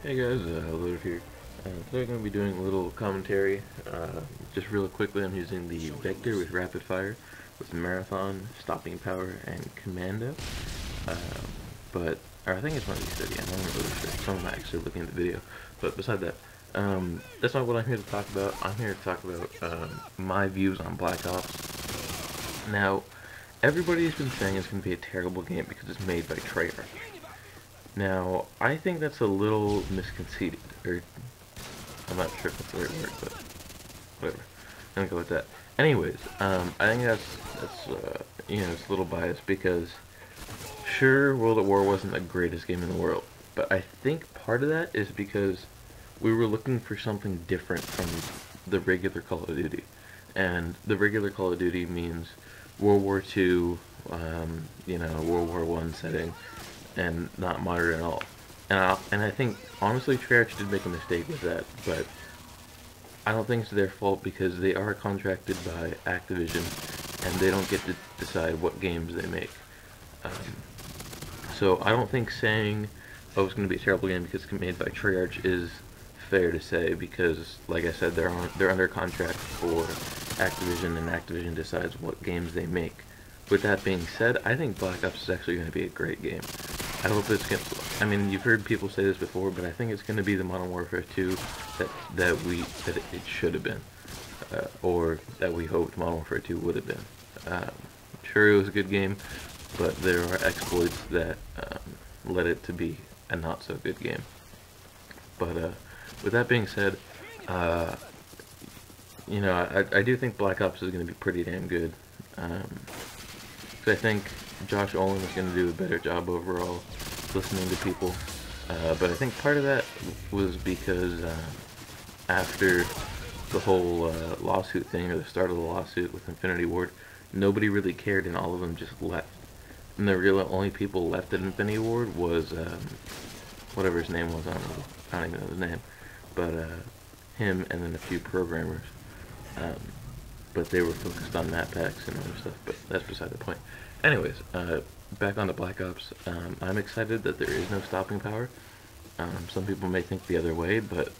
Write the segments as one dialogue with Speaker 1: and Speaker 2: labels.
Speaker 1: Hey guys, Loaded here. Today I'm going to be doing a little commentary. Just real quickly, I'm using the Vector with Rapid Fire, with Marathon, Stopping Power, and Commando. Uh, or I think it's one of these 30, I'm not really sure. Someone actually looking at the video. But beside that, that's not what I'm here to talk about. I'm here to talk about my views on Black Ops. Now, everybody's been saying it's going to be a terrible game because it's made by Treyarch. Now, I think that's a little misconceited, or I'm not sure if that's the right word, but whatever. I'm gonna go with that. Anyways, I think that's it's a little biased because sure, World at War wasn't the greatest game in the world, but I think part of that is because we were looking for something different from the regular Call of Duty, and the regular Call of Duty means World War II, World War One setting, and not modern at all. And I think, honestly, Treyarch did make a mistake with that, but I don't think it's their fault because they are contracted by Activision, and they don't get to decide what games they make. So I don't think saying, oh, it's going to be a terrible game because it's made by Treyarch is fair to say, because, like I said, they're under contract for Activision, and Activision decides what games they make. With that being said, I think Black Ops is actually going to be a great game. I hope it's going to, I mean, you've heard people say this before, but I think it's going to be the Modern Warfare 2 that it should have been, or that we hoped Modern Warfare 2 would have been. Sure, it was a good game, but there are exploits that led it to be a not so good game. But with that being said, I do think Black Ops is going to be pretty damn good. I think Josh Olin is going to do a better job overall listening to people, but I think part of that was because after the whole lawsuit thing, or the start of the lawsuit with Infinity Ward, nobody really cared and all of them just left. And the real only people left at Infinity Ward was whatever his name was, I don't even know his name, but him and then a few programmers. But they were focused on map packs and other stuff, but that's beside the point. Anyways, back on to Black Ops, I'm excited that there is no stopping power. Some people may think the other way, but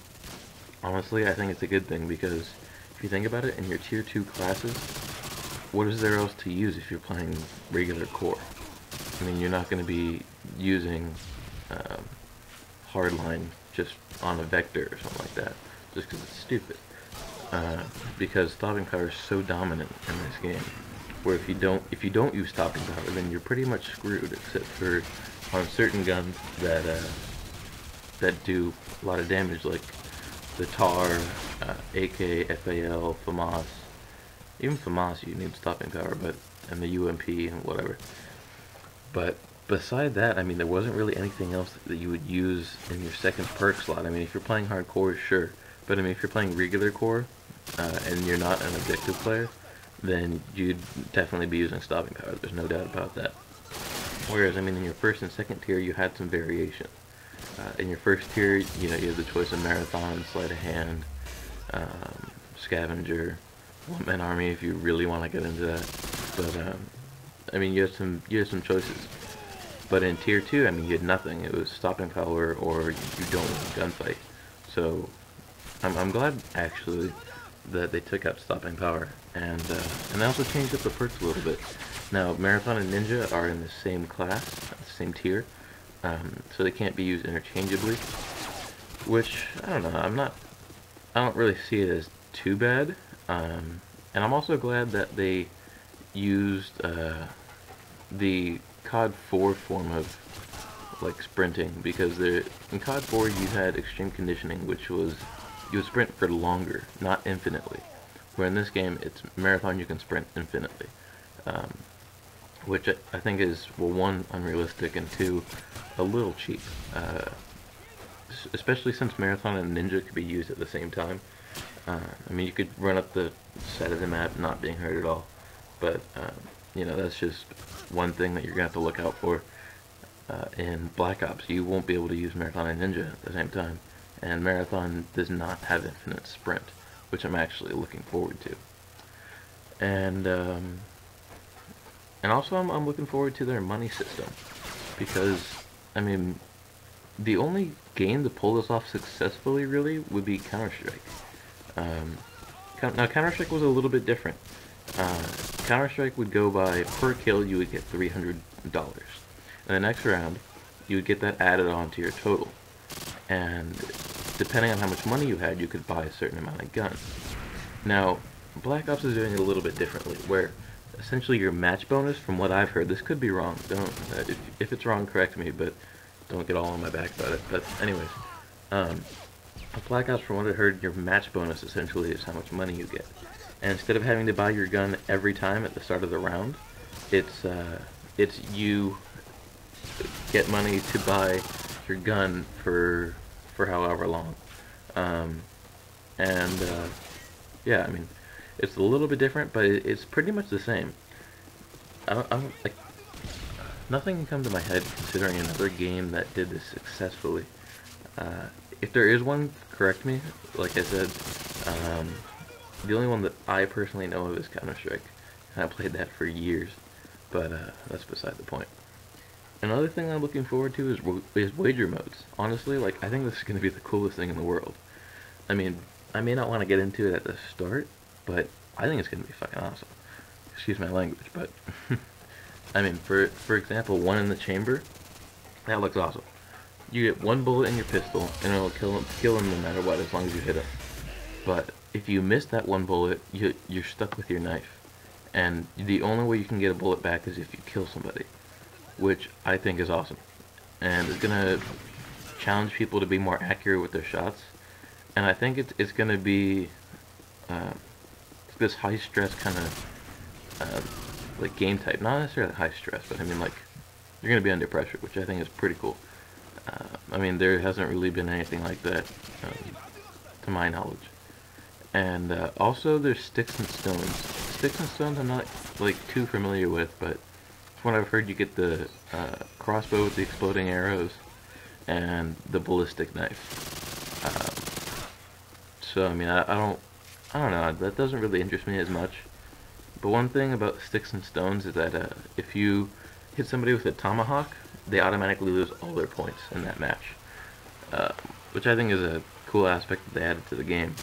Speaker 1: honestly, I think it's a good thing, because if you think about it, in your tier 2 classes, what is there else to use if you're playing regular core? I mean, you're not going to be using hardline just on a vector or something like that, just because it's stupid. Because stopping power is so dominant in this game, where if you don't use stopping power, then you're pretty much screwed, except for on certain guns that do a lot of damage, like the TAR, AK, FAL, FAMAS. Even FAMAS you need stopping power, and the UMP and whatever. But beside that, I mean, there wasn't really anything else that you would use in your second perk slot. I mean, if you're playing hardcore, sure. But I mean, if you're playing regular core, and you're not an objective player, then you'd definitely be using stopping power. There's no doubt about that. Whereas, I mean, in your first and second tier, you had some variation. In your first tier, you have the choice of Marathon, Sleight of Hand, Scavenger, One-Man Army, if you really want to get into that. But I mean, you had some choices. But in tier 2, I mean, you had nothing. It was stopping power, or you don't win a gunfight. So I'm glad, actually, that they took out stopping power, and they also changed up the perks a little bit. Now, Marathon and Ninja are in the same class, the same tier, so they can't be used interchangeably, which, I don't know, I don't really see it as too bad, and I'm also glad that they used the COD 4 form of, like, sprinting, because in COD 4 you had extreme conditioning, which was you would sprint for longer, not infinitely. Where in this game, it's Marathon, you can sprint infinitely. Which I think is, well, one, unrealistic, and two, a little cheap. Especially since Marathon and Ninja could be used at the same time. I mean, you could run up the side of the map not being hurt at all. But, that's just one thing that you're going to have to look out for. In Black Ops, you won't be able to use Marathon and Ninja at the same time. And Marathon does not have infinite sprint, which I'm actually looking forward to. And also I'm looking forward to their money system, because, I mean, the only game to pull this off successfully really would be Counter-Strike. Now Counter-Strike was a little bit different. Counter-Strike would go by per kill you would get $300. And the next round you would get that added onto your total. And depending on how much money you had, you could buy a certain amount of guns. Now, Black Ops is doing it a little bit differently, where essentially your match bonus, from what I've heard, this could be wrong, don't, if it's wrong, correct me, but don't get all on my back about it. But anyways, Black Ops, from what I heard, your match bonus essentially is how much money you get. And instead of having to buy your gun every time at the start of the round, it's you get money to buy your gun for however long. Yeah, I mean, it's a little bit different, but it's pretty much the same. Like, nothing can come to my head considering another game that did this successfully. If there is one, correct me. Like I said, the only one that I personally know of is Counter-Strike, and I played that for years, but that's beside the point. Another thing I'm looking forward to is wager modes. Honestly, like, I think this is going to be the coolest thing in the world. I mean, I may not want to get into it at the start, but I think it's going to be fucking awesome. Excuse my language, but I mean, for example, one in the chamber, that looks awesome. You get one bullet in your pistol, and it'll kill him no matter what, as long as you hit him. But if you miss that one bullet, you're stuck with your knife, and the only way you can get a bullet back is if you kill somebody, which I think is awesome, and it's gonna challenge people to be more accurate with their shots. And I think it's gonna be this high stress kind of like game type, not necessarily high stress, but I mean, like, you're gonna be under pressure, which I think is pretty cool. I mean, there hasn't really been anything like that to my knowledge. And also there's sticks and stones. Sticks and stones I'm not like too familiar with, but from what I've heard, you get the crossbow with the exploding arrows and the ballistic knife. So I mean, I don't know. That doesn't really interest me as much. But one thing about sticks and stones is that if you hit somebody with a tomahawk, they automatically lose all their points in that match, which I think is a cool aspect that they added to the game.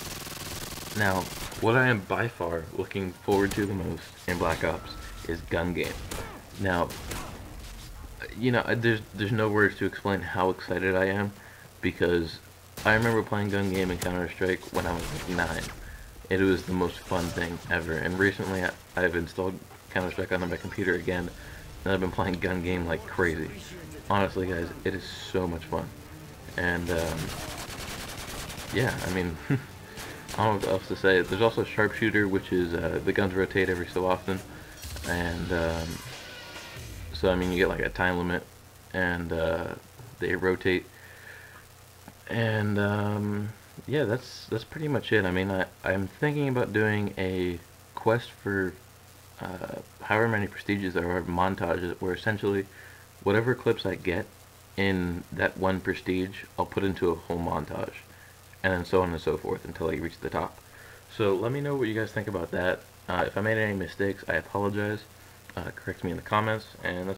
Speaker 1: Now, what I am by far looking forward to the most in Black Ops is gun game. Now, you know, there's no words to explain how excited I am, because I remember playing gun game in Counter-Strike when I was like 9. It was the most fun thing ever, and recently I've installed Counter-Strike onto my computer again, and I've been playing gun game like crazy. Honestly, guys, it is so much fun. And yeah, I mean, I don't know what else to say. There's also Sharpshooter, which is the guns rotate every so often, and so I mean, you get like a time limit, and they rotate. And yeah, that's pretty much it. I mean, I'm thinking about doing a quest for however many prestiges there are, montages, where essentially whatever clips I get in that one prestige, I'll put into a whole montage, and then so on and so forth until I reach the top. So let me know what you guys think about that. If I made any mistakes, I apologize. Correct me in the comments, and that's